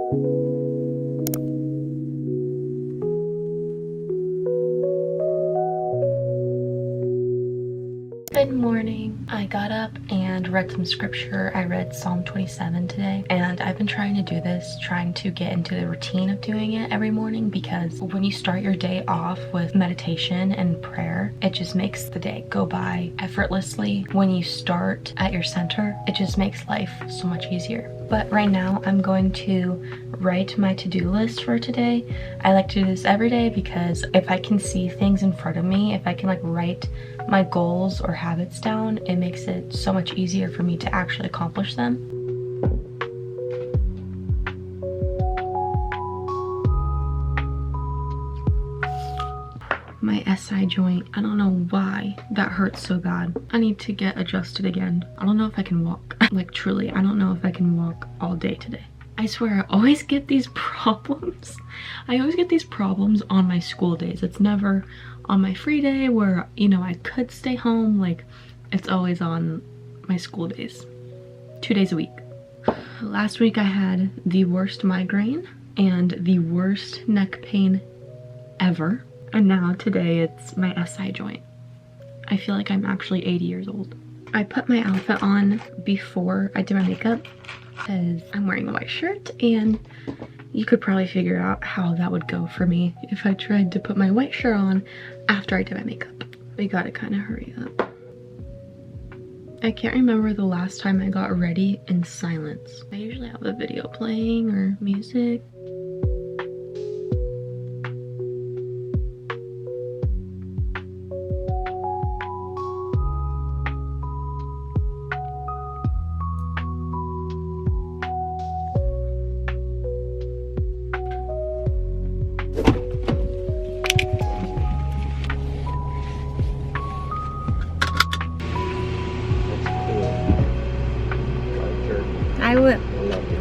Good morning. I got up and read some scripture. I read Psalm 27 today, and I've been trying to do this, trying to get into the routine of doing it every morning, because when you start your day off with meditation and prayer, it just makes the day go by effortlessly. When you start at your center, it just makes life so much easier. But right now I'm going to write my to-do list for today. I like to do this every day because if I can see things in front of me, if I can like write my goals or habits down, it makes it so much easier for me to actually accomplish them. My SI joint, I don't know why that hurts so bad. I need to get adjusted again. I don't know if I can walk. Like truly, I don't know if I can walk all day today. I swear I always get these problems. I always get these problems on my school days. It's never on my free day where, you know, I could stay home. Like, it's always on my school days. 2 days a week. Last week I had the worst migraine and the worst neck pain ever. And now today it's my SI joint. I feel like I'm actually 80 years old. I put my outfit on before I did my makeup because I'm wearing a white shirt, and you could probably figure out how that would go for me if I tried to put my white shirt on after I did my makeup. We gotta kind of hurry up. I can't remember the last time I got ready in silence. I usually have a video playing or music.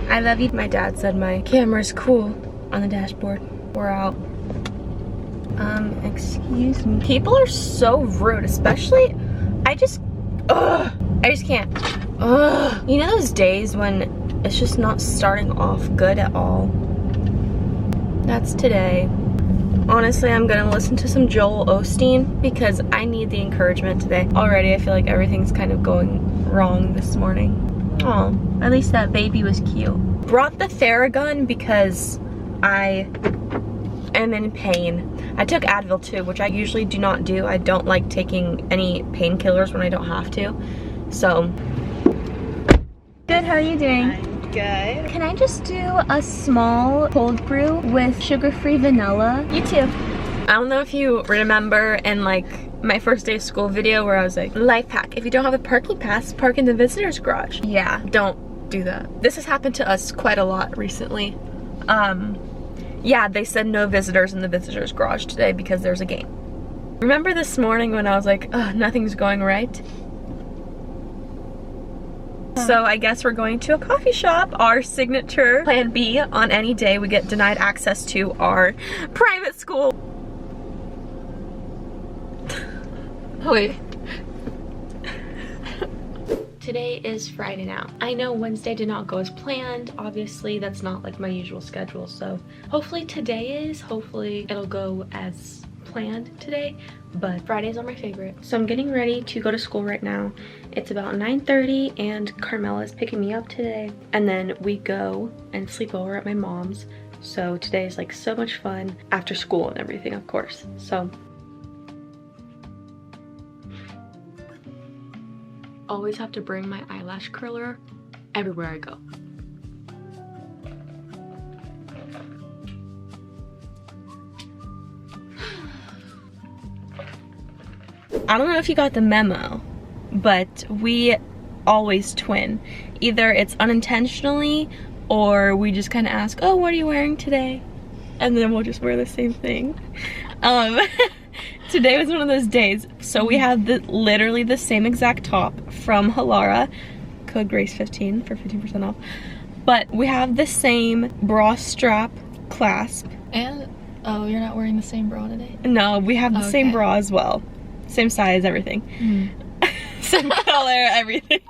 I love you. My dad said my camera's cool on the dashboard. We're out. Excuse me. People are so rude, especially, I just can't. You know those days when it's just not starting off good at all? That's today. Honestly, I'm gonna listen to some Joel Osteen because I need the encouragement today. Already, I feel like everything's kind of going wrong this morning. Oh, at least that baby was cute. Brought the Theragun because I am in pain. I took Advil too, which I usually do not do. I don't like taking any painkillers when I don't have to. So. Good, how are you doing? I'm good. Can I just do a small cold brew with sugar-free vanilla? You too. I don't know if you remember in like my first day of school video where I was like, life hack, if you don't have a parking pass, park in the visitor's garage. Yeah, don't do that. This has happened to us quite a lot recently. Yeah, they said no visitors in the visitor's garage today because there's a game. Remember this morning when I was like, oh, nothing's going right? So I guess we're going to a coffee shop, our signature plan B on any day we get denied access to our private school. Oh, wait. Today is Friday now. I know Wednesday did not go as planned. Obviously, that's not like my usual schedule. So hopefully today is. Hopefully it'll go as planned today. But Fridays are my favorite. So I'm getting ready to go to school right now. It's about 9:30 and Carmela is picking me up today. And then we go and sleep over at my mom's. So today is like so much fun after school and everything, of course. So always have to bring my eyelash curler everywhere I go. I don't know if you got the memo, but we always twin. Either it's unintentionally or we just kind of ask, oh, what are you wearing today? And then we'll just wear the same thing. Today was one of those days. So we have literally the same exact top from Halara, code GRACE15 for 15% off. But we have the same bra strap clasp. And, oh, you're not wearing the same bra today? No, we have the same bra as well. Same size, everything. Same color, everything.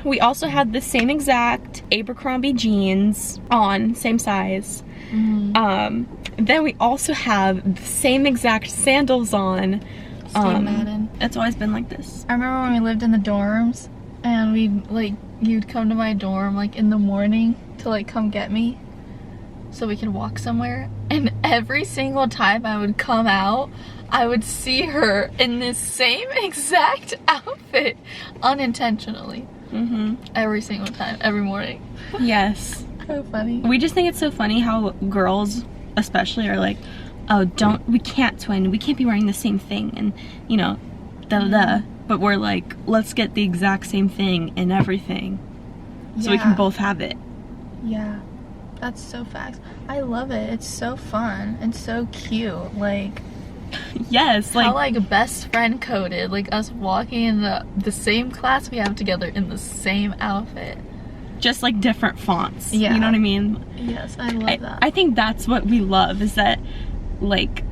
we also had the same exact Abercrombie jeans on, same size. Then we also have the same exact sandals on. Steve Madden. It's always been like this. I remember when we lived in the dorms and you'd come to my dorm like in the morning to like come get me so we could walk somewhere, and every single time I would come out I would see her in this same exact outfit unintentionally. Every single time, every morning. Yes. So funny. We just think it's so funny how girls especially are like, oh, we can't twin, we can't be wearing the same thing, and you know, but we're like, let's get the exact same thing in everything so we can both have it. Yeah, that's so facts. I love it. It's so fun and so cute. Like, yes, like how like best friend coded, like us walking in the same class we have together in the same outfit, just like different fonts. Yeah, you know what I mean? Yes, I love that. I think that's what we love, is that, like,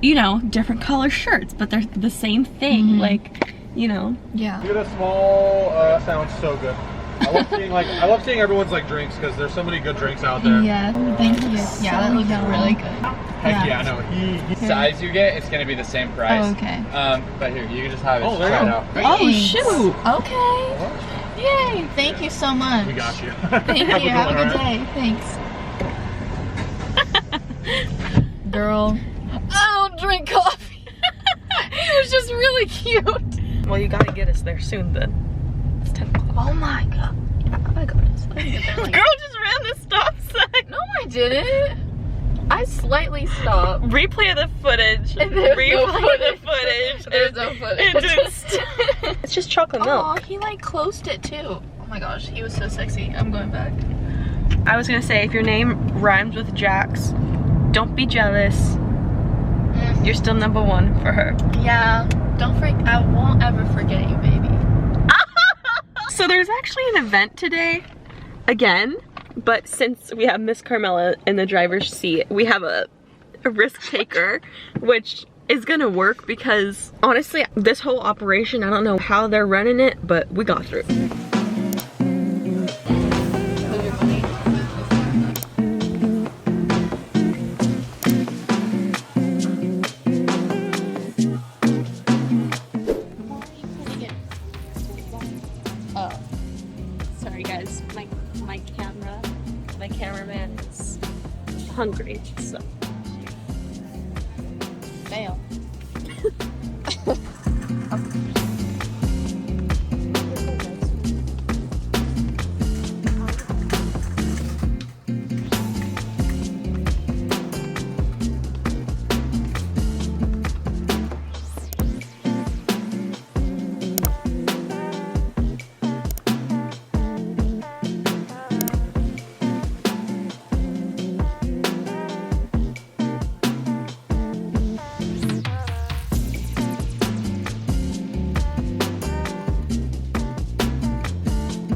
you know, different color shirts, but they're the same thing. Like, you know. Yeah. Get a small sounds so good. I love seeing everyone's like drinks, because there's so many good drinks out there. Yeah, thank you. Yeah, that looks really good. Heck yeah, no, he size you get, it's gonna be the same price. Oh, okay. But here, you can just have it. Oh, there try you it go. out. Oh shoot. Okay. Yay! Thank you so much. We got you. Thank you. Have a good day. Thanks. Girl, I don't drink coffee. He was just really cute. Well, you gotta get us there soon then. It's 10 o'clock. Oh my god. Yeah, I got this. Let me get there. Girl just ran the stop sign. No, I didn't. I slightly stopped. Replay of the footage. And there's Replay no the footage. footage. There's no footage. It's just chocolate milk. Oh, he like closed it too. Oh my gosh, he was so sexy. I'm going back. I was gonna say, if your name rhymes with Jax, don't be jealous. You're still #1 for her. Yeah, don't forget. I won't ever forget you, baby. So there's actually an event today, again, but since we have Miss Carmela in the driver's seat, we have a risk taker, which is gonna work because honestly, this whole operation, I don't know how they're running it, but we got through. Sorry guys, my cameraman is hungry, so. Fail.